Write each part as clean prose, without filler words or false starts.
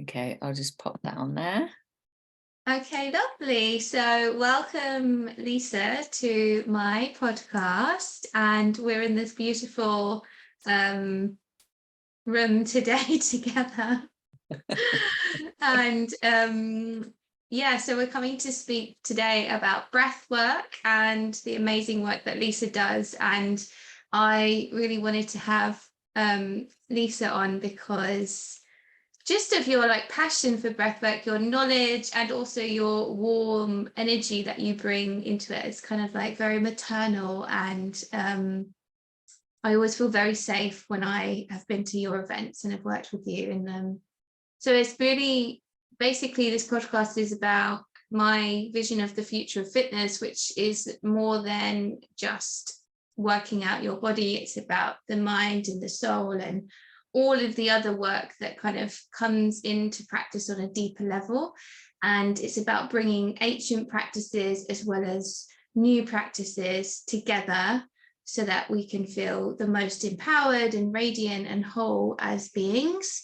Okay, I'll just pop that on there. Okay, lovely. So welcome, Lisa, to my podcast. And we're in this beautiful room today together. And yeah, so we're coming to speak today about breath work and the amazing work that Lisa does. And I really wanted to have Lisa on because just of your passion for breathwork, your knowledge, and also your warm energy that you bring into it. It's kind of very maternal, and I always feel very safe when I have been to your events and have worked with you. And so it's really basically this podcast is about my vision of the future of fitness, which is more than just working out your body. It's about the mind and the soul and all of the other work that kind of comes into practice on a deeper level. And it's about bringing ancient practices as well as new practices together so that we can feel the most empowered and radiant and whole as beings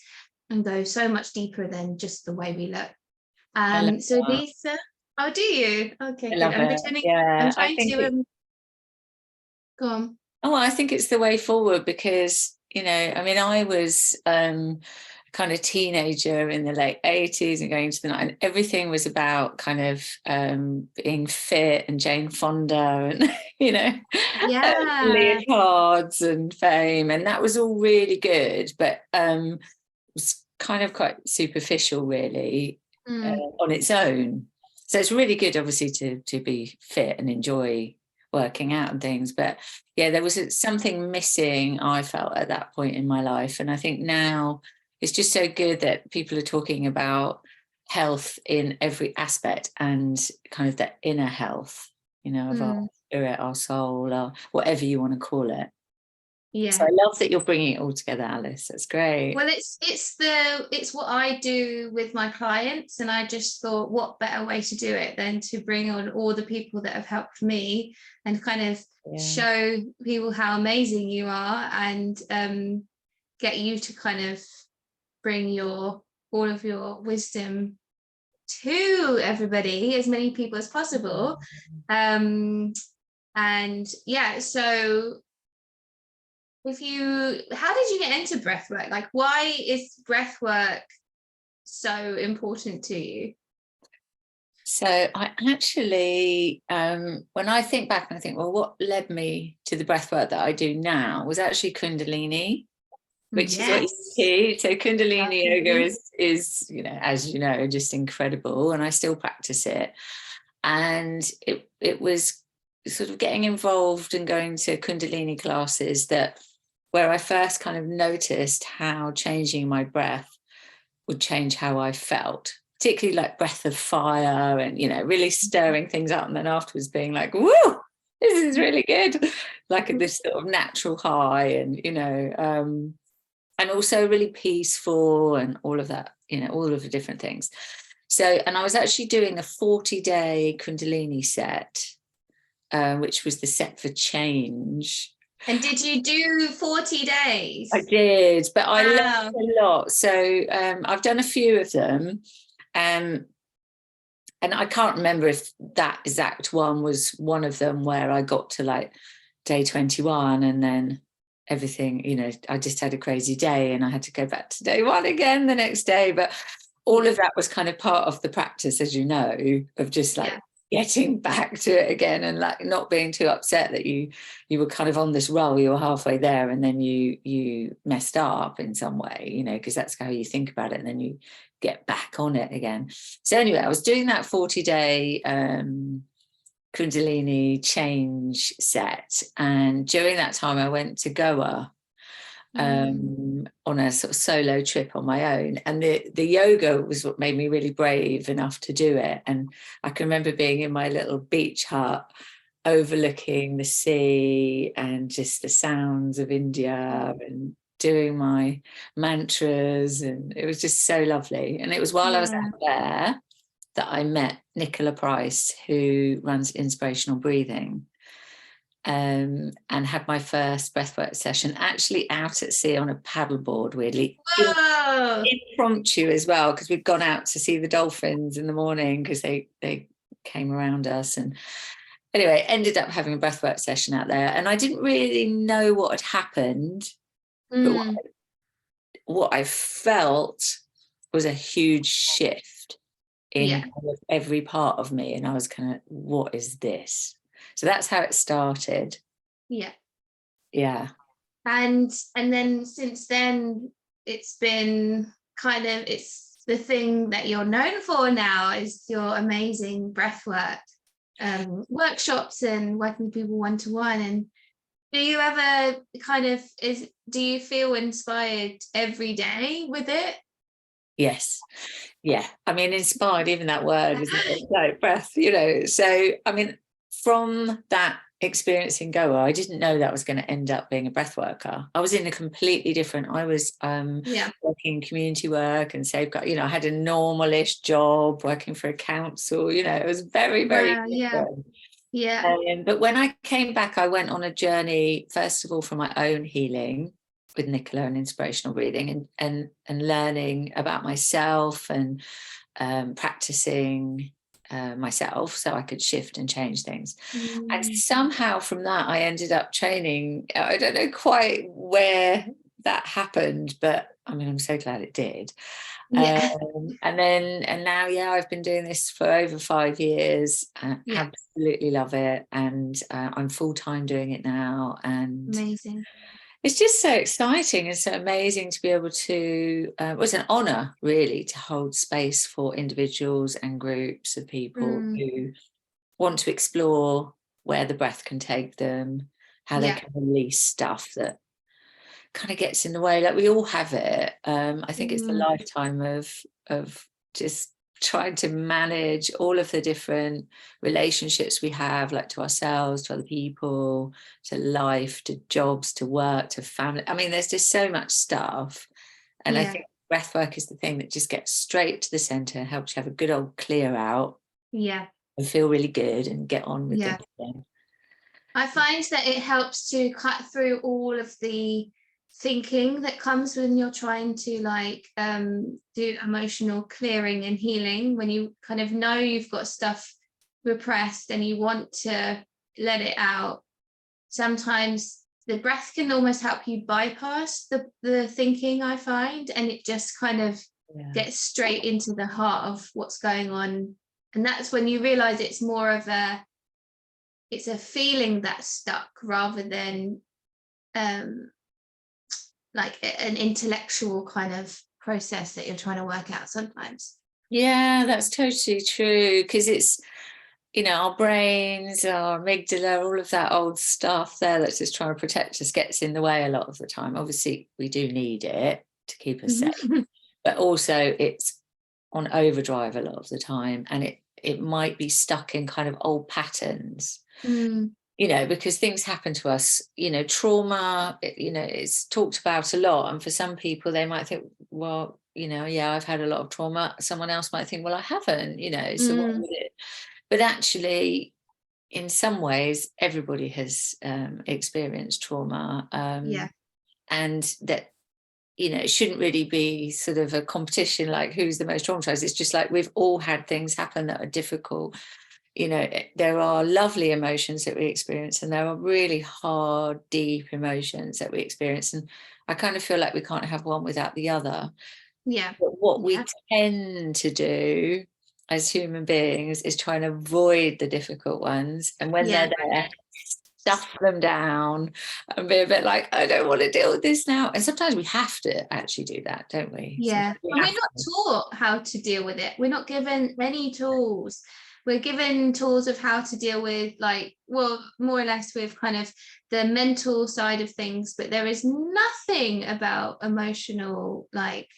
and go so much deeper than just the way we look. So Lisa, oh, do you? Okay, good. I'm pretending. Yeah, I'm trying to go on. Oh, I think it's the way forward because, I mean, I was kind of teenager in the late 80s and going into the 90s. Everything was about kind of being fit and Jane Fonda and, leotards and fame. And that was all really good, but it was kind of quite superficial, really, on its own. So it's really good, obviously, to be fit and enjoy working out and things, but yeah, there was something missing, I felt, at that point in my life. And I think now it's just so good that people are talking about health in every aspect and kind of the inner health, of our spirit, our soul, or whatever you want to call it. Yeah. So I love that you're bringing it all together, Alice. That's great. Well, it's what I do with my clients, and I just thought, what better way to do it than to bring on all the people that have helped me and kind of show people how amazing you are and get you to kind of bring all of your wisdom to everybody, as many people as possible. And yeah, so how did you get into breathwork? Why is breathwork so important to you? So I actually, when I think back and I think, well, what led me to the breathwork that I do now was actually Kundalini, which is what you see. So Kundalini yoga is, as you know, just incredible, and I still practice it. And it was sort of getting involved and going to Kundalini classes where I first kind of noticed how changing my breath would change how I felt, particularly like breath of fire and, really stirring things up. And then afterwards being like, woo, this is really good. Like this sort of natural high and, and also really peaceful and all of that, all of the different things. So, and I was actually doing a 40-day Kundalini set, which was the set for change. And did you do 40 days? I did, but I learned a lot. So I've done a few of them. And I can't remember if that exact one was one of them where I got to day 21 and then everything, I just had a crazy day and I had to go back to day 1 again the next day. But all of that was kind of part of the practice, as you know, of just getting back to it again and not being too upset that you were kind of on this roll, you were halfway there and then you messed up in some way, because that's how you think about it, and then you get back on it again. So anyway, I was doing that 40-day Kundalini change set, and during that time I went to Goa on a sort of solo trip on my own, and the yoga was what made me really brave enough to do it. And I can remember being in my little beach hut overlooking the sea and just the sounds of India and doing my mantras, and it was just so lovely. And it was while I was out there that I met Nicola Price, who runs Inspirational Breathing, and had my first breathwork session actually out at sea on a paddleboard, weirdly. Oh, impromptu as well, because we'd gone out to see the dolphins in the morning because they came around us. And anyway, ended up having a breathwork session out there, and I didn't really know what had happened, but what I felt was a huge shift in kind of every part of me, and I was kind of, what is this? So that's how it started. Yeah. And then since then, it's been kind of, it's the thing that you're known for now, is your amazing breathwork workshops and working with people one-to-one. And do you ever kind of, do you feel inspired every day with it? Yes. Yeah. I mean, inspired, even that word, isn't it? Like breath, you know. So, I mean, from that experience in Goa, I didn't know that was going to end up being a breath worker. I was in a completely different, I was working community work and safeguard, you know, I had a normal-ish job working for a council, you know, it was very, very different. But when I came back, I went on a journey, first of all, for my own healing with Nicola and inspirational breathing, and learning about myself and practicing myself so I could shift and change things. And somehow from that, I ended up training. I don't know quite where that happened, but I mean, I'm so glad it did. And now, I've been doing this for over 5 years. Absolutely love it, and I'm full-time doing it now. And amazing. It's just so exciting and so amazing to be able to, it was an honour really to hold space for individuals and groups of people who want to explore where the breath can take them, how they can release stuff that kind of gets in the way. Like, we all have it. I think it's a lifetime of just trying to manage all of the different relationships we have, like to ourselves, to other people, to life, to jobs, to work, to family. I mean, there's just so much stuff. And I think breath work is the thing that just gets straight to the center, helps you have a good old clear out. And feel really good and get on with things again. I find that it helps to cut through all of the thinking that comes when you're trying to do emotional clearing and healing, when you kind of know you've got stuff repressed and you want to let it out. Sometimes the breath can almost help you bypass the thinking, I find, and it just kind of gets straight into the heart of what's going on. And that's when you realize it's more of it's a feeling that's stuck rather than like an intellectual kind of process that you're trying to work out sometimes. Yeah, that's totally true, because it's, you know, our brains, our amygdala, all of that old stuff there that's just trying to protect us gets in the way a lot of the time. Obviously, we do need it to keep us safe, but also it's on overdrive a lot of the time, and it might be stuck in kind of old patterns. You know, because things happen to us, you know, trauma, you know, it's talked about a lot. And for some people, they might think, well, you know, I've had a lot of trauma. Someone else might think, well, I haven't, you know, so what would it? But actually, in some ways, everybody has experienced trauma. And that, you know, it shouldn't really be sort of a competition like who's the most traumatized. It's just like we've all had things happen that are difficult. You know, there are lovely emotions that we experience, and there are really hard, deep emotions that we experience. And I kind of feel like we can't have one without the other. But what we tend to do as human beings is try and avoid the difficult ones. And when they're there, stuff them down and be a bit like, I don't want to deal with this now. And sometimes we have to actually do that, don't we? And we're not taught how to deal with it. We're not given any tools. We're given tools of how to deal with, like, well, more or less with kind of the mental side of things, but there is nothing about emotional, like,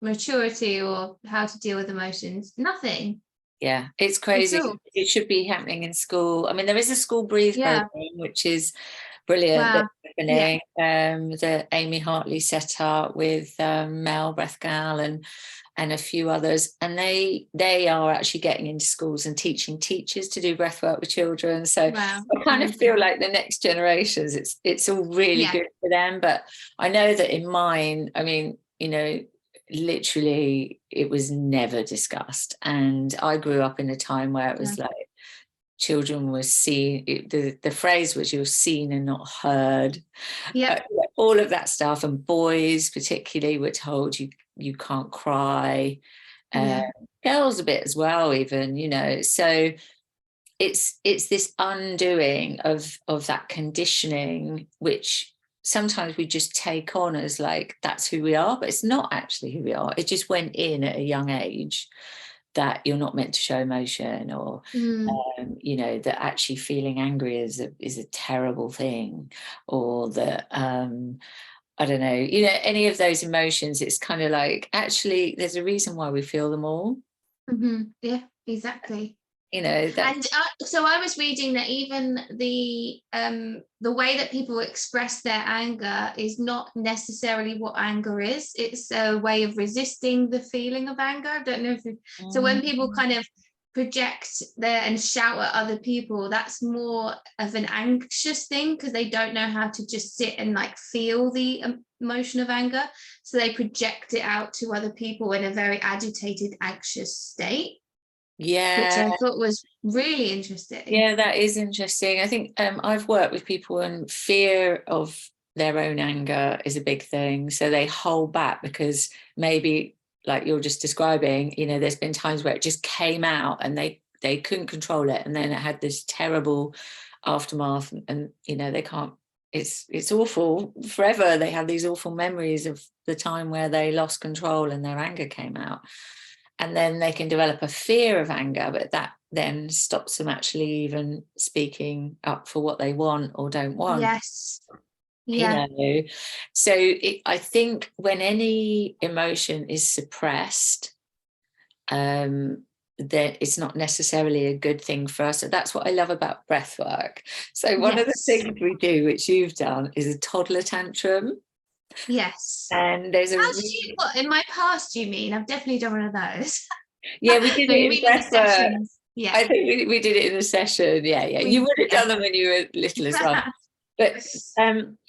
maturity or how to deal with emotions. Nothing. Yeah, it's crazy. It should be happening in school. I mean, there is a school breathe program, which is brilliant. That's happening. That Amy Hartley set up with Mel Breathgal and a few others, and they are actually getting into schools and teaching teachers to do breath work with children. So I kind of feel like the next generations, it's all really good for them. But I know that in mine, I mean, you know, literally it was never discussed. And I grew up in a time where it was like children were seen, the phrase was you're seen and not heard. All of that stuff. And boys particularly were told you can't cry. Girls a bit as well, even, you know. So it's this undoing of that conditioning, which sometimes we just take on as like that's who we are, but it's not actually who we are. It just went in at a young age that you're not meant to show emotion, or you know, that actually feeling angry is a terrible thing, or that I don't know, you know, any of those emotions. It's kind of like, actually there's a reason why we feel them all. Yeah, exactly. You know, that. And so I was reading that even the way that people express their anger is not necessarily what anger is. It's a way of resisting the feeling of anger. I don't know if so when people kind of project there and shout at other people, that's more of an anxious thing, because they don't know how to just sit and like feel the emotion of anger, so they project it out to other people in a very agitated, anxious state. Which I thought was really interesting. Yeah, that is interesting. I think I've worked with people, and fear of their own anger is a big thing. So they hold back because maybe, like you're just describing, you know, there's been times where it just came out and they couldn't control it, and then it had this terrible aftermath, and you know, they can't. It's awful forever. They have these awful memories of the time where they lost control and their anger came out. And then they can develop a fear of anger, but that then stops them actually even speaking up for what they want or don't want. Yes. Yeah. You know, so I think when any emotion is suppressed, that it's not necessarily a good thing for us. So that's what I love about breath work. So one of the things we do, which you've done, is a toddler tantrum. Yes. And there's what, in my past, you mean? I've definitely done one of those. Yeah, we did it in breath work. Yeah, I think we did it in a session. Yeah. You would have done them when you were little as well. But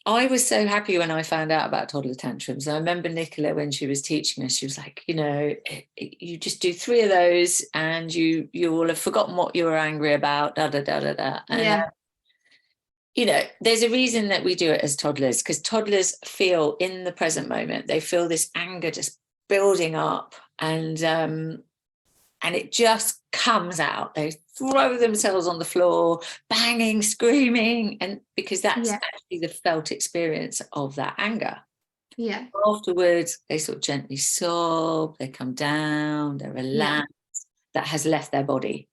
I was so happy when I found out about toddler tantrums. I remember Nicola, when she was teaching us, she was like, you know, you just do 3 of those and you will have forgotten what you were angry about, da da da da da. And you know, there's a reason that we do it as toddlers, because toddlers feel in the present moment. They feel this anger just building up, and it just comes out. They throw themselves on the floor, banging, screaming, and because that's actually the felt experience of that anger. Yeah. Afterwards, they sort of gently sob, they come down, they're relaxed. That has left their body.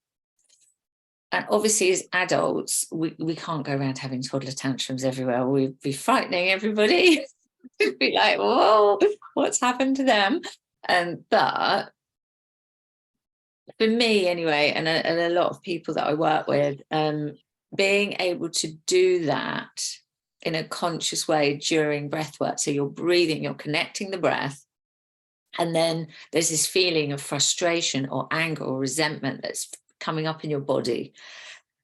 And obviously, as adults, we can't go around having toddler tantrums everywhere. We'd be frightening everybody. We'd be like, whoa, what's happened to them? But for me anyway, and a lot of people that I work with, being able to do that in a conscious way during breath work. So you're breathing, you're connecting the breath, and then there's this feeling of frustration or anger or resentment that's coming up in your body.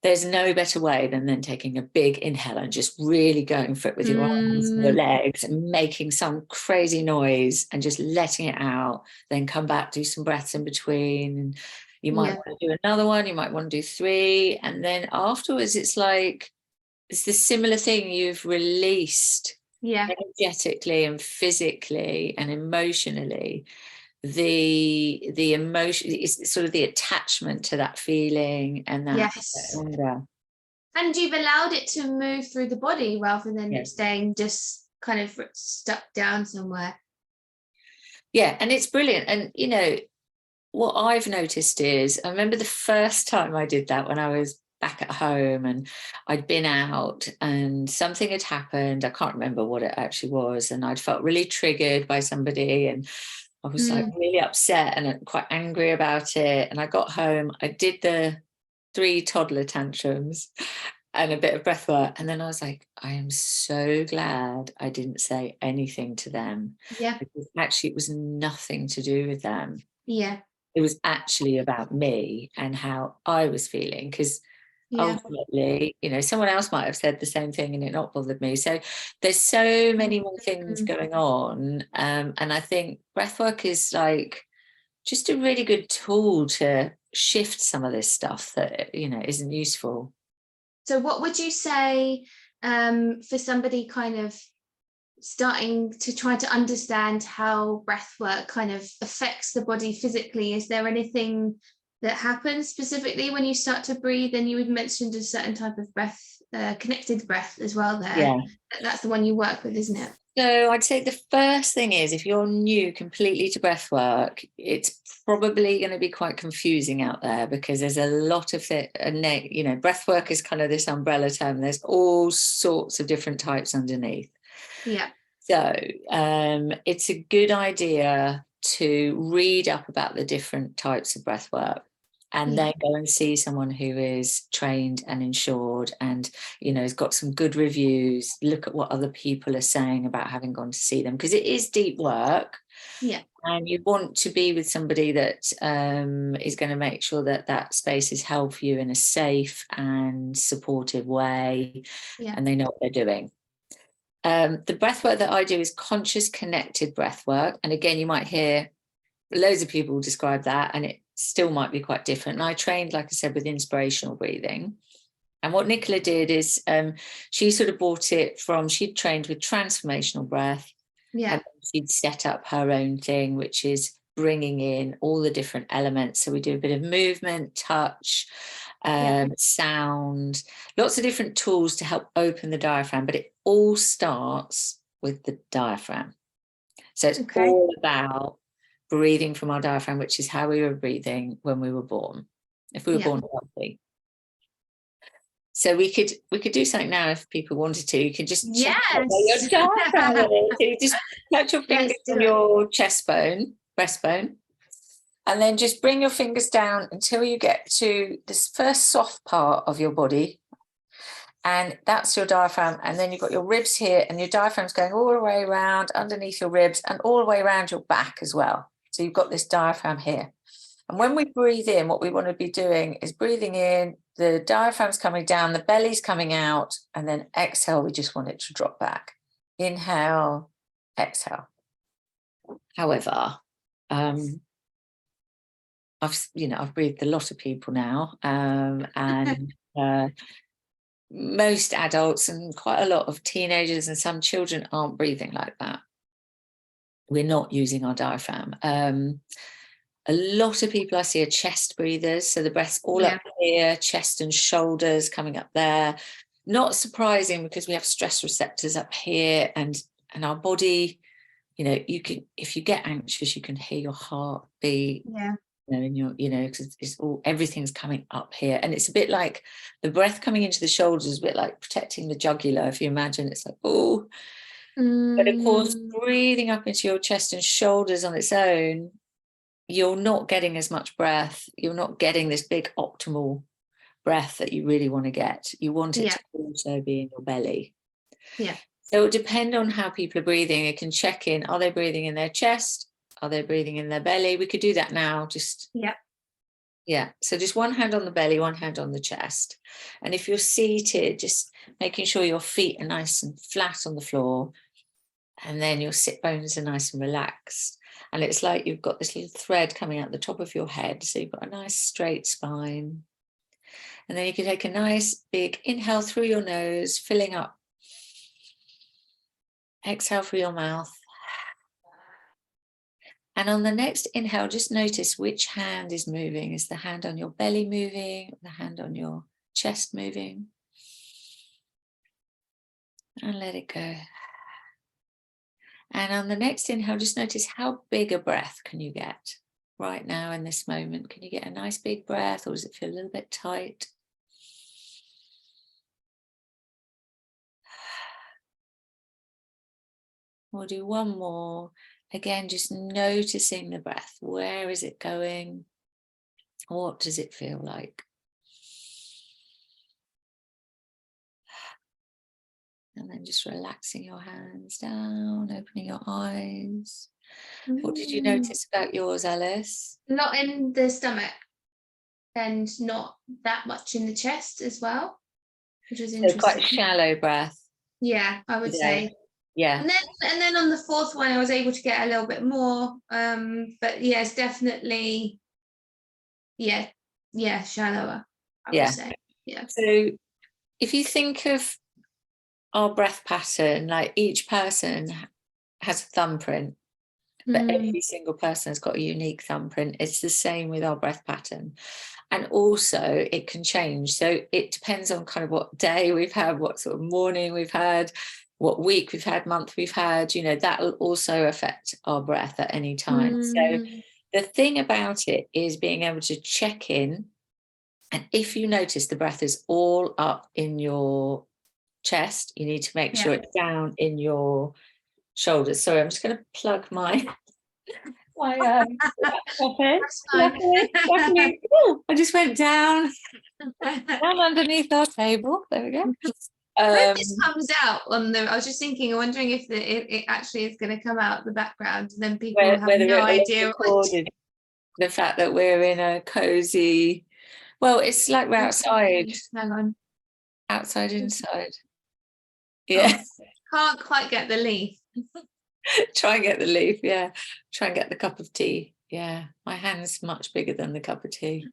There's no better way than then taking a big inhale and just really going for it with your arms and your legs and making some crazy noise and just letting it out. Then come back, do some breaths in between. You might want to do another one. You might want to do 3. And then afterwards, it's like, it's this similar thing. You've released energetically and physically and emotionally the emotion, is sort of the attachment to that feeling and that anger. And you've allowed it to move through the body rather than staying just kind of stuck down somewhere. Yeah, and it's brilliant. And you know what I've noticed is, I remember the first time I did that when I was back at home and I'd been out and something had happened. I can't remember what it actually was, and I'd felt really triggered by somebody, and I was like really upset and quite angry about it. And I got home, I did the 3 toddler tantrums and a bit of breath work. And then I was like, I am so glad I didn't say anything to them. Yeah. Because actually it was nothing to do with them. Yeah. It was actually about me and how I was feeling. Because ultimately, you know, someone else might have said the same thing and it not bothered me. So there's so many more things going on, and I think breathwork is like just a really good tool to shift some of this stuff that, you know, isn't useful. So what would you say for somebody kind of starting to try to understand how breath work kind of affects the body physically? Is there anything that happens specifically when you start to breathe? And you had mentioned a certain type of breath, connected breath as well there. Yeah. That's the one you work with, isn't it? So I'd say the first thing is, if you're new completely to breath work, it's probably going to be quite confusing out there, because there's a lot of it, you know, breath work is kind of this umbrella term. There's all sorts of different types underneath. Yeah. So it's a good idea to read up about the different types of breath work, and then go and see someone who is trained and insured and, you know, has got some good reviews. Look at what other people are saying about having gone to see them, because it is deep work. Yeah. And you want to be with somebody that is going to make sure that that space is held for you in a safe and supportive way, and they know what they're doing. The breath work that I do is conscious connected breath work. And again, you might hear loads of people describe that, and it still might be quite different. And I trained, like I said, with inspirational breathing. And what Nicola did is she sort of brought it from, she'd trained with transformational breath. Yeah. And she'd set up her own thing, which is bringing in all the different elements. So we do a bit of movement, touch, sound, lots of different tools to help open the diaphragm, but it all starts with the diaphragm. So it's all about breathing from our diaphragm, which is how we were breathing when we were born, if we were born healthy. So we could do something now if people wanted to. You could just check out where your diaphragm is. So you just touch your fingers on your chest bone, breastbone, and then just bring your fingers down until you get to this first soft part of your body. And that's your diaphragm. And then you've got your ribs here, and your diaphragm's going all the way around underneath your ribs and all the way around your back as well. So you've got this diaphragm here. And when we breathe in, what we want to be doing is breathing in, the diaphragm's coming down, the belly's coming out, and then exhale, we just want it to drop back. Inhale, exhale. However, I've breathed a lot of people now, and most adults and quite a lot of teenagers and some children aren't breathing like that. We're not using our diaphragm. A lot of people I see are chest breathers, so the breath's all up here, chest and shoulders coming up there. Not surprising, because we have stress receptors up here, and our body, you know, you can, if you get anxious, you can hear your heart beat. Yeah. And because it's all, everything's coming up here, and it's a bit like the breath coming into the shoulders is a bit like protecting the jugular. If you imagine, it's like, oh. But of course, breathing up into your chest and shoulders on its own, you're not getting as much breath. You're not getting this big optimal breath that you really want to get. You want it to also be in your belly. Yeah. So it will depend on how people are breathing. They can check in, are they breathing in their chest? Are they breathing in their belly? We could do that now. Just so just one hand on the belly, one hand on the chest. And if you're seated, just making sure your feet are nice and flat on the floor, and then your sit bones are nice and relaxed. And it's like you've got this little thread coming out the top of your head. So you've got a nice straight spine. And then you can take a nice big inhale through your nose, filling up. Exhale through your mouth. And on the next inhale, just notice which hand is moving. Is the hand on your belly moving? Or the hand on your chest moving? And let it go. And on the next inhale, just notice how big a breath can you get right now in this moment. Can you get a nice big breath, or does it feel a little bit tight? We'll do one more. Again, just noticing the breath. Where is it going? What does it feel like? And then just relaxing your hands down, opening your eyes. What did you notice about yours, Alice? Not in the stomach. and not that much in the chest as well, which was So interesting. quite shallow breath. Yeah, I would say. Yeah. And then on the fourth one, I was able to get a little bit more. But yeah, it's definitely, shallower, I would say. Yeah. So if you think of our breath pattern, like each person has a thumbprint, but every single person has got a unique thumbprint. It's the same with our breath pattern. And also it can change. So it depends on kind of what day we've had, what sort of morning we've had, what week we've had, month we've had, that will also affect our breath at any time. So the thing about it is being able to check in. And if you notice the breath is all up in your chest, you need to make sure it's down in your shoulders. Sorry, I'm just going to plug my laptop in. Luckily. Ooh, I just went down underneath our table. There we go. When this comes out I was just thinking, I'm wondering if it actually is going to come out the background, and then people have no idea. The fact that we're in a cozy, well, it's like we're outside. Hang on. Outside, inside. Yeah. Oh, can't quite get the leaf. Try and get the leaf, yeah. Try and get the cup of tea. Yeah, my hand's much bigger than the cup of tea.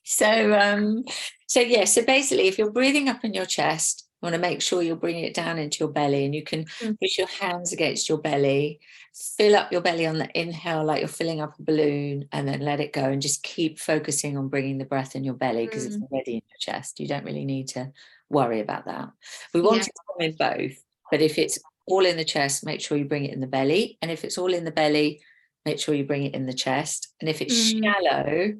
So basically, if you're breathing up in your chest, you want to make sure you're bringing it down into your belly, and you can push your hands against your belly, fill up your belly on the inhale like you're filling up a balloon, and then let it go, and just keep focusing on bringing the breath in your belly because it's already in your chest. You don't really need to worry about that. We want it to come in both, but if it's all in the chest, make sure you bring it in the belly, and if it's all in the belly, make sure you bring it in the chest. And if it's shallow,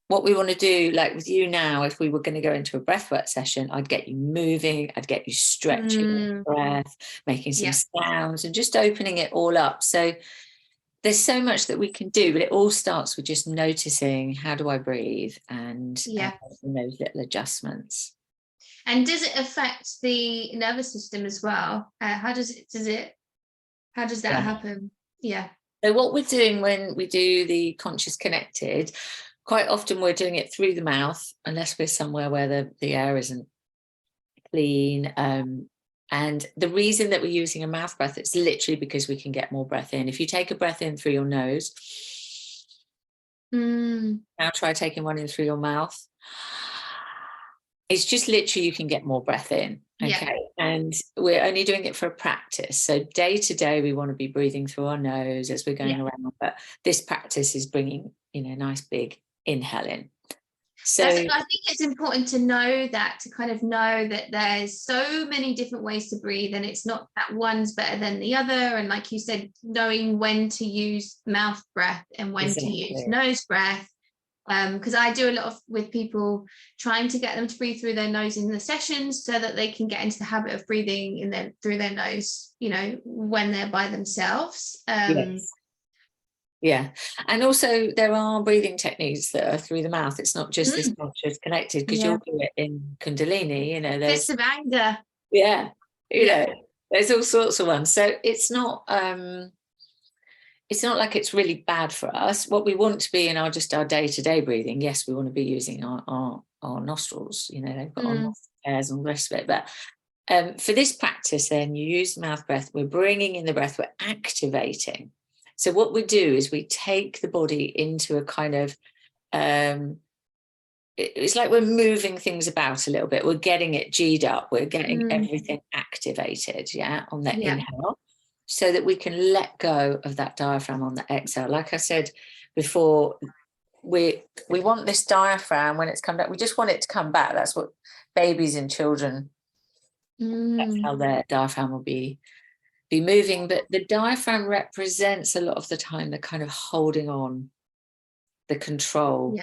what we want to do, like with you now, if we were going to go into a breathwork session, I'd get you moving, I'd get you stretching the breath, making some sounds, and just opening it all up. So there's so much that we can do, but it all starts with just noticing, how do I breathe, and those little adjustments. And does it affect the nervous system as well? How does that happen? Yeah. So what we're doing when we do the conscious connected, quite often we're doing it through the mouth, unless we're somewhere where the air isn't clean. And the reason that we're using a mouth breath, it's literally because we can get more breath in. If you take a breath in through your nose, now try taking one in through your mouth. It's just literally you can get more breath in. Okay. And we're only doing it for a practice. So day to day, we want to be breathing through our nose as we're going around. But this practice is bringing, nice big inhale in. So I think it's important to know that, to kind of know that there's so many different ways to breathe, and it's not that one's better than the other. And like you said, knowing when to use mouth breath and when to use nose breath. Because I do a lot with people, trying to get them to breathe through their nose in the sessions so that they can get into the habit of breathing through their nose, when they're by themselves. Yeah. And also there are breathing techniques that are through the mouth. It's not just this conscious connected, because you'll do it in Kundalini, there's fits of anger. Yeah. There's all sorts of ones. So it's not like it's really bad for us. What we want to be in our day-to-day breathing, yes, we want to be using our nostrils, they've got our nostril hairs and all the rest of it. But for this practice, then you use the mouth breath, we're bringing in the breath, we're activating. So what we do is we take the body into a kind of, it's like we're moving things about a little bit. We're getting it G'd up. We're getting everything activated, on the inhale, so that we can let go of that diaphragm on the exhale. Like I said before, we want this diaphragm, when it's come back, we just want it to come back. That's what babies and children, that's how their diaphragm will be moving. But the diaphragm represents a lot of the time the kind of holding on, the control.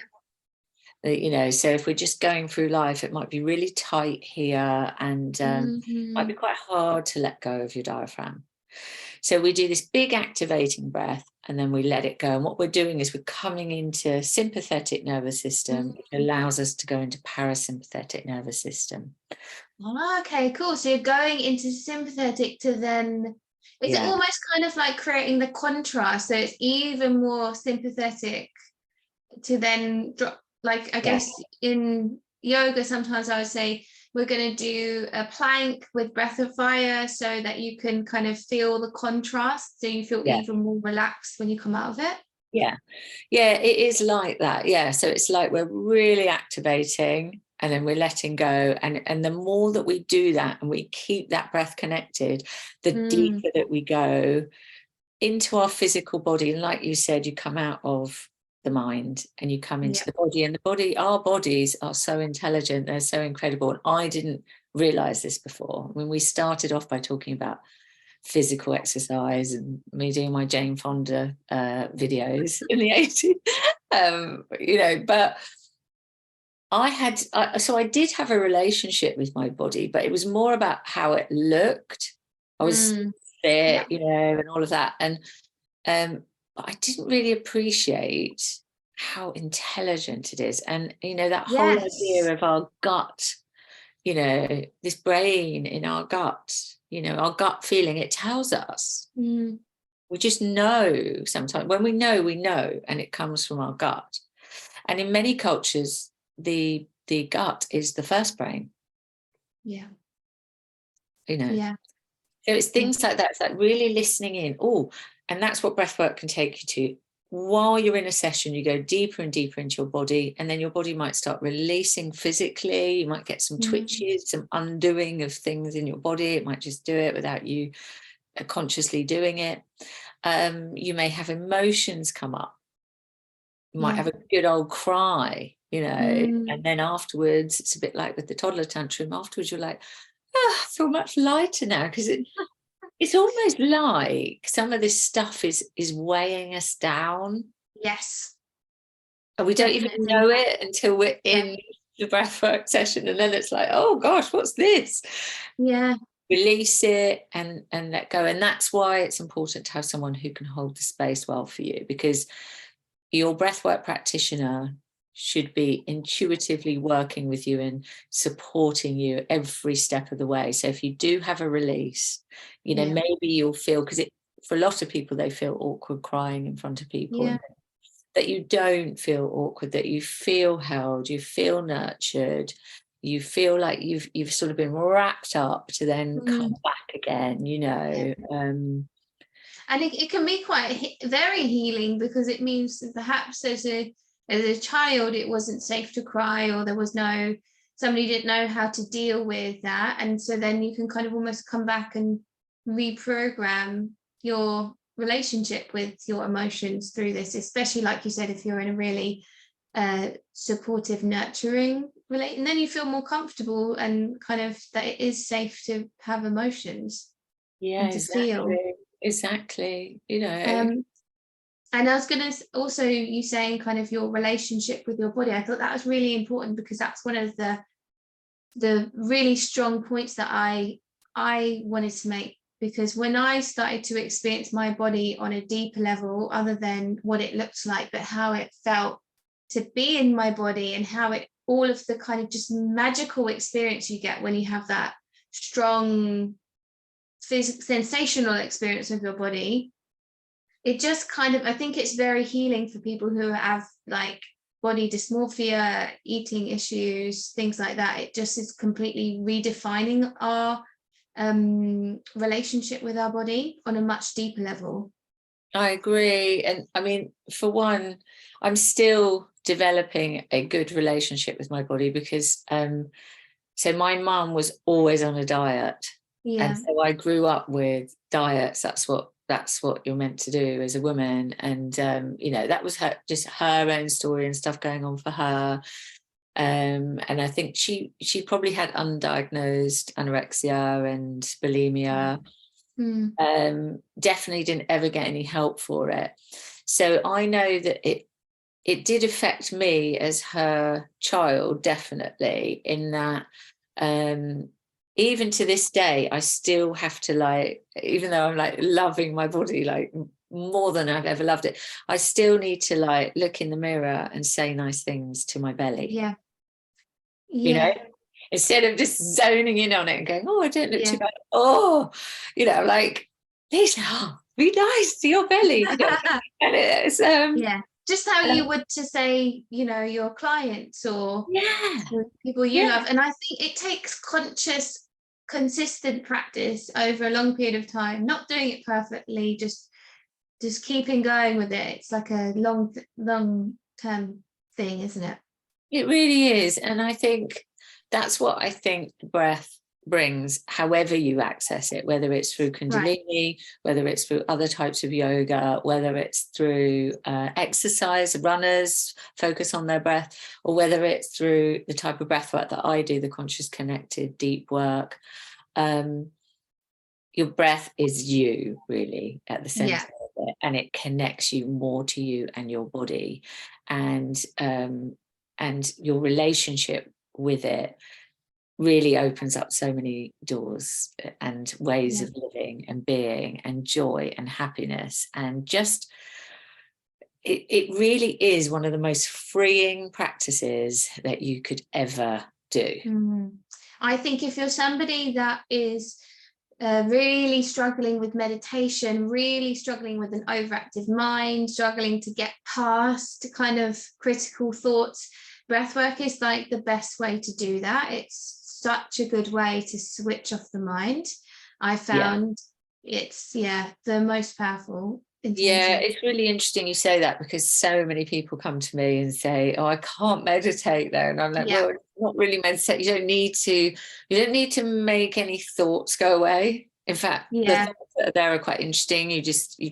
So if we're just going through life, it might be really tight here, and might be quite hard to let go of your diaphragm. So we do this big activating breath, and then we let it go. And what we're doing is we're coming into sympathetic nervous system, which allows us to go into parasympathetic nervous system. Okay, cool. So you're going into sympathetic to then, is it almost kind of like creating the contrast, so it's even more sympathetic to then drop, like, I guess in yoga, sometimes I would say we're going to do a plank with breath of fire so that you can kind of feel the contrast. So you feel even more relaxed when you come out of it. Yeah. It is like that. Yeah. So it's like we're really activating and then we're letting go. And the more that we do that and we keep that breath connected, the deeper that we go into our physical body. And like you said, you come out of the mind and you come into the body, and our bodies are so intelligent. They're so incredible. And I didn't realize this before. When we started off by talking about physical exercise and me doing my Jane Fonda videos in the 80s, but I did have a relationship with my body, but it was more about how it looked. I was fit, and all of that. And I didn't really appreciate how intelligent it is. And, that whole idea of our gut, this brain in our gut, our gut feeling, it tells us. We just know sometimes. When we know, and it comes from our gut. And in many cultures, the gut is the first brain. So it's things like that. It's like really listening in. And that's what breathwork can take you to. While you're in a session, you go deeper and deeper into your body, and then your body might start releasing physically. You might get some twitches, some undoing of things in your body. It might just do it without you consciously doing it. You may have emotions come up. You might have a good old cry, and then afterwards, it's a bit like with the toddler tantrum. Afterwards, you're like, I feel much lighter now, because it's almost like some of this stuff is weighing us down. Yes. And we don't even know it until we're in the breathwork session. And then it's like, oh gosh, what's this? Yeah. Release it and let go. And that's why it's important to have someone who can hold the space well for you, because your breathwork practitioner should be intuitively working with you and supporting you every step of the way. So if you do have a release, maybe you'll feel, because for a lot of people, they feel awkward crying in front of people, that you don't feel awkward, that you feel held, you feel nurtured, you feel like you've sort of been wrapped up to then come back again, And it can be quite very healing, because it means that perhaps as a child it wasn't safe to cry, or there was somebody didn't know how to deal with that, and so then you can kind of almost come back and reprogram your relationship with your emotions through this, especially like you said, if you're in a really supportive, nurturing relation, and then you feel more comfortable and kind of that it is safe to have emotions and to feel. Exactly. And I was going to also, you saying kind of your relationship with your body, I thought that was really important, because that's one of the really strong points that I wanted to make, because when I started to experience my body on a deeper level, other than what it looked like, but how it felt to be in my body, and how all of the kind of just magical experience you get when you have that strong sensational experience of your body, it just kind of, I think it's very healing for people who have like body dysmorphia, eating issues, things like that. It just is completely redefining our relationship with our body on a much deeper level. I agree. And I mean, for one, I'm still developing a good relationship with my body, because so my mum was always on a diet. And so I grew up with diets. That's what you're meant to do as a woman. And that was just her own story and stuff going on for her. And I think she probably had undiagnosed anorexia and bulimia. Definitely didn't ever get any help for it. So I know that it did affect me as her child, definitely, in that even to this day, I still have to, even though I'm loving my body more than I've ever loved it, I still need to look in the mirror and say nice things to my belly. Instead of just zoning in on it and going, oh, I don't look too bad. Oh, Lisa, be nice to your belly. And it's just how you would to say, you know, your clients or Yeah, people you yeah. love. And I think it takes conscious, consistent practice over a long period of time, not doing it perfectly, just keeping going with it. It's like a long term thing, isn't it? It really is. And I think that's what I think the breath brings, however you access it, whether it's through Kundalini, whether it's through other types of yoga, whether it's through exercise, runners focus on their breath, or whether it's through the type of breath work that I do, the conscious, connected, deep work. Your breath is you, really, at the center of it, and it connects you more to you and your body, and your relationship with it really opens up so many doors and ways of living and being and joy and happiness, and just it really is one of the most freeing practices that you could ever do. I think if you're somebody that is really struggling with meditation, really struggling with an overactive mind, struggling to get past kind of critical thoughts, breathwork is like the best way to do that. It's such a good way to switch off the mind. I found it's the most powerful. It's really interesting you say that, because so many people come to me and say, oh, I can't meditate though, and I'm like, well, it's not really meditate. You don't need to make any thoughts go away. In fact, the thoughts that are there are quite interesting. You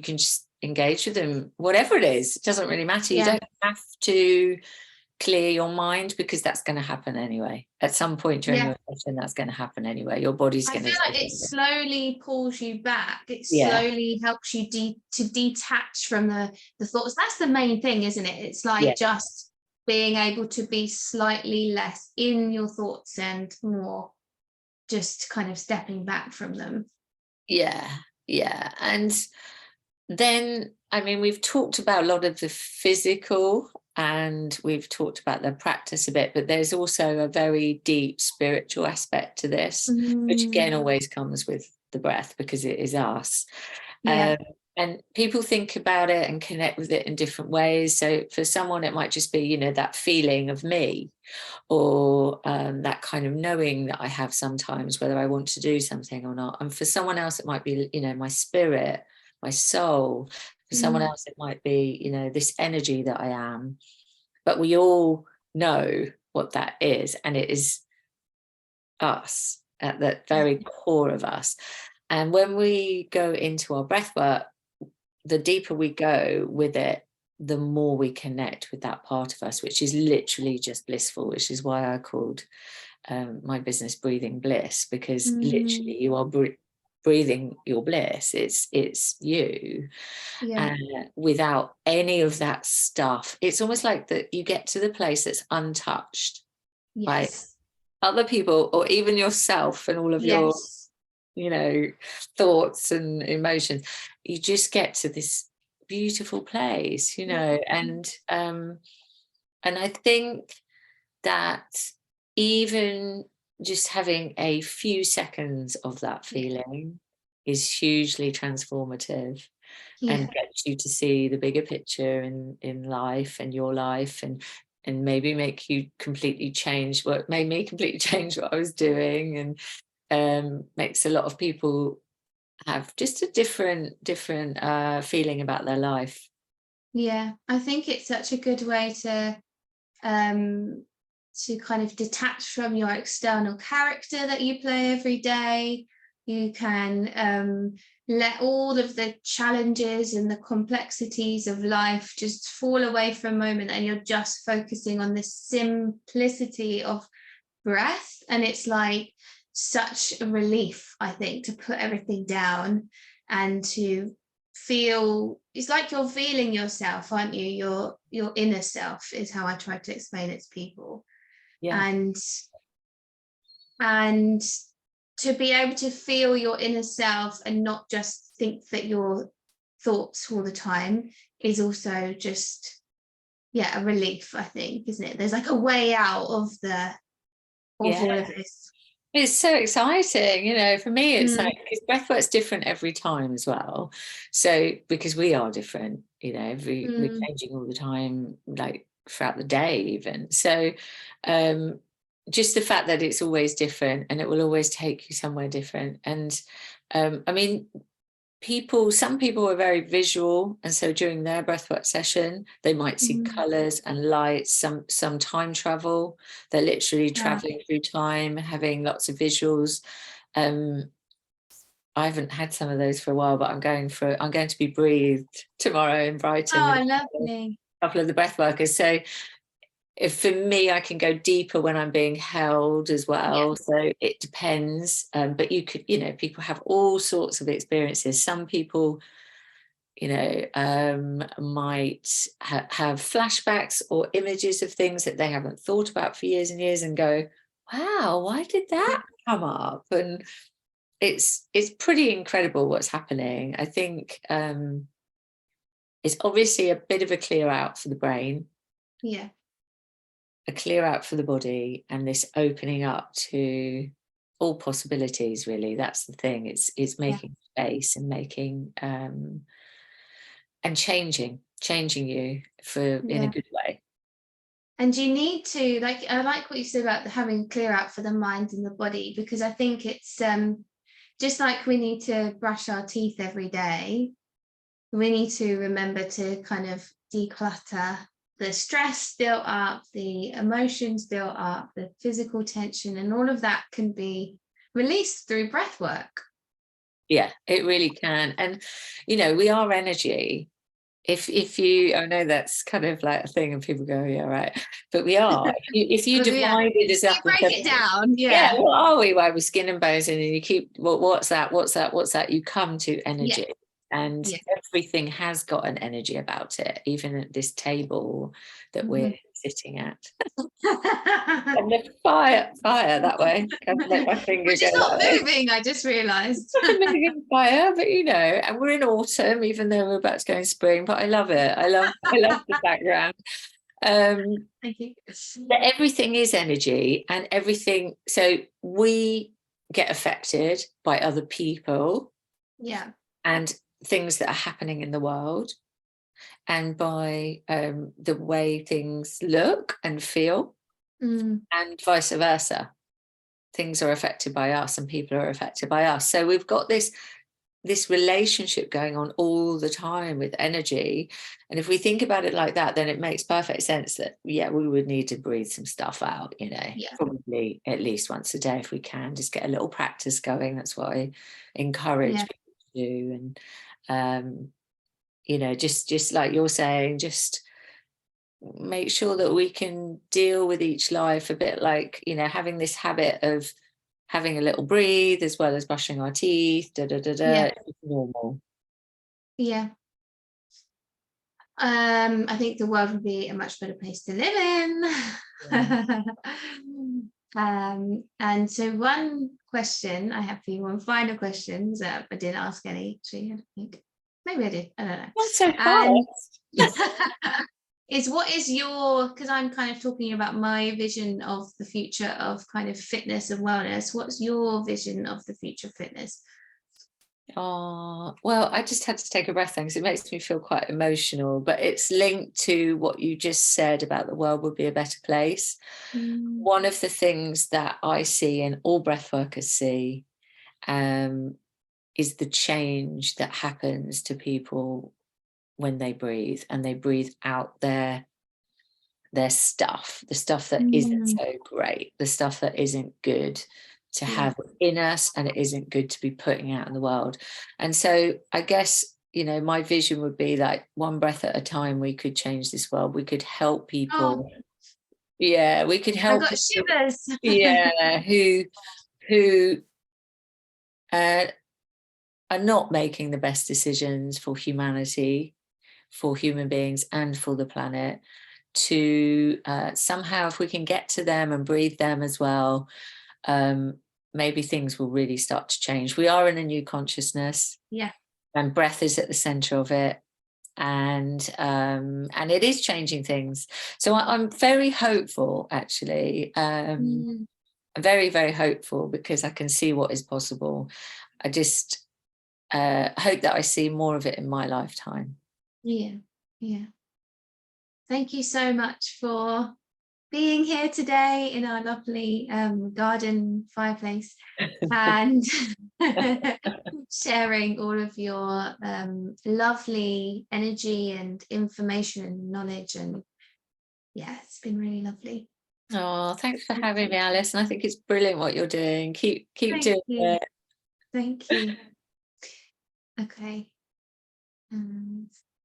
can just engage with them, whatever it is. It doesn't really matter. You don't have to clear your mind, because that's going to happen anyway. At some point during your session, that's going to happen anyway. Your body's going to... I feel like it slowly pulls you back. It slowly helps you to detach from the thoughts. That's the main thing, isn't it? It's like just being able to be slightly less in your thoughts and more just kind of stepping back from them. And then, I mean, we've talked about a lot of the physical, and we've talked about the practice a bit, but there's also a very deep spiritual aspect to this, which again always comes with the breath, because it is us. And people think about it and connect with it in different ways. So for someone, it might just be, you know, that feeling of me, or that kind of knowing that I have sometimes, whether I want to do something or not. And for someone else, it might be, you know, my spirit, my soul. For someone else, it might be, you know, this energy that I am. But we all know what that is, and it is us at the very core of us. And when we go into our breath work, the deeper we go with it, the more we connect with that part of us, which is literally just blissful, which is why I called my business Breathing Bliss, because literally you are breathing your bliss. It's you, without any of that stuff. It's almost like that you get to the place that's untouched by other people, or even yourself and all of your, you know, thoughts and emotions. You just get to this beautiful place, you know. And I think that even just having a few seconds of that feeling is hugely transformative, and gets you to see the bigger picture in life and your life, and maybe make you completely change what made me completely change what I was doing, and makes a lot of people have just a different feeling about their life. I think it's such a good way to kind of detach from your external character that you play every day. You can let all of the challenges and the complexities of life just fall away for a moment, and you're just focusing on the simplicity of breath. And it's like such a relief, I think, to put everything down and to feel, it's like you're feeling yourself, aren't you? Your inner self is how I try to explain it to people. And to be able to feel your inner self and not just think that your thoughts all the time is also just a relief, I think, isn't it? There's like a way out of all of this. It's so exciting, you know. For me, it's Mm, like, because breathwork's different every time as well. So because we are different, you know, we're mm, changing all the time, like throughout the day even. So um just the fact that it's always different and it will always take you somewhere different. And I mean, some people are very visual, and so during their breathwork session they might see mm. colors and lights, some time travel. They're literally Yeah. traveling through time, having lots of visuals. um I haven't had some of those for a while, but I'm going to be breathed tomorrow in Brighton with Oh, a lovely. couple of the breath workers. So if for me, I can go deeper when I'm being held as Yeah. well. So it depends. But you could, you know, people have all sorts of experiences. Some people, you know, might have flashbacks or images of things that they haven't thought about for years and years, and go, wow, why did that come up? And it's pretty incredible what's happening. I think it's obviously a bit of a clear out for the brain, Yeah. a clear out for the body, and this opening up to all possibilities. Really, that's the thing. It's Yeah. making space and making and changing you for in a Yeah. good way. And you need to, like, I like what you said about having clear out for the mind and the body, because I think it's just like we need to brush our teeth every day, we need to remember to kind of declutter the stress built up, the emotions built up, the physical tension, and all of that can be released through breath work. Yeah, it really can. And you know, we are energy. If you, I know that's kind of like a thing and people go, yeah, right, but we are. If you But yeah, divide it as you up break into, it down. yeah, Yeah. what are we? Why, we're skin and bones, and then you keep, well, what's that, you come to Yeah. energy. And Yeah. everything has got an energy about it, even at this table that we're Mhm. sitting at. And the fire that way, can make my finger Which go is not that way. moving, I just realized. It's a million fire, but you know, and we're in autumn, even though we're about to go in spring. But I love it. I love the background. Um, Thank you. but everything is energy, and everything. So we get affected by other people Yeah. and things that are happening in the world, and by the way things look and feel, Mm, and vice versa. Things are affected by us, and people are affected by us. So we've got this relationship going on all the time with energy. And if we think about it like that, then it makes perfect sense that, yeah, we would need to breathe some stuff out, you know, yeah. probably at least once a day if we can, just get a little practice going. That's what I encourage Yeah. people to do. And you know, just like you're saying, just make sure that we can deal with each life a bit, like, you know, having this habit of having a little breathe as well as brushing our teeth, Yeah. it's normal. Yeah. I think the world would be a much better place to live Yeah. in. And so one question I have for you, one final question that I didn't ask any, actually, I don't think. Maybe I did, I don't know. Not so And fast. is what is your, because I'm kind of talking about my vision of the future of kind of fitness and wellness. What's your vision of the future of fitness? Oh, well, I just had to take a breath then, because it makes me feel quite emotional, but it's linked to what you just said about the world would be a better place. Mm, One of the things that I see and all breath workers see is the change that happens to people when they breathe, and they breathe out their stuff, the stuff that isn't mm, so great, the stuff that isn't good to yeah. have in us, and it isn't good to be putting out in the world. And so I guess, you know, my vision would be like, one breath at a time, we could change this world. We could help Oh, people. Yeah, we could I help got people, shivers. yeah, who uh, are not making the best decisions for humanity, for human beings, and for the planet. To somehow, if we can get to them and breathe them as well, maybe things will really start to change. We are in a new consciousness, Yeah. and breath is at the center of it, and it is changing things. So I'm very hopeful, actually. Mm, very, very hopeful because I can see what is possible. I just hope that I see more of it in my lifetime. Yeah. Thank you so much for being here today in our lovely garden fireplace and sharing all of your lovely energy and information and knowledge. And yeah, it's been really lovely. Oh, thanks for having me, Alice. And I think it's brilliant what you're doing. Keep doing it. Thank you. Okay.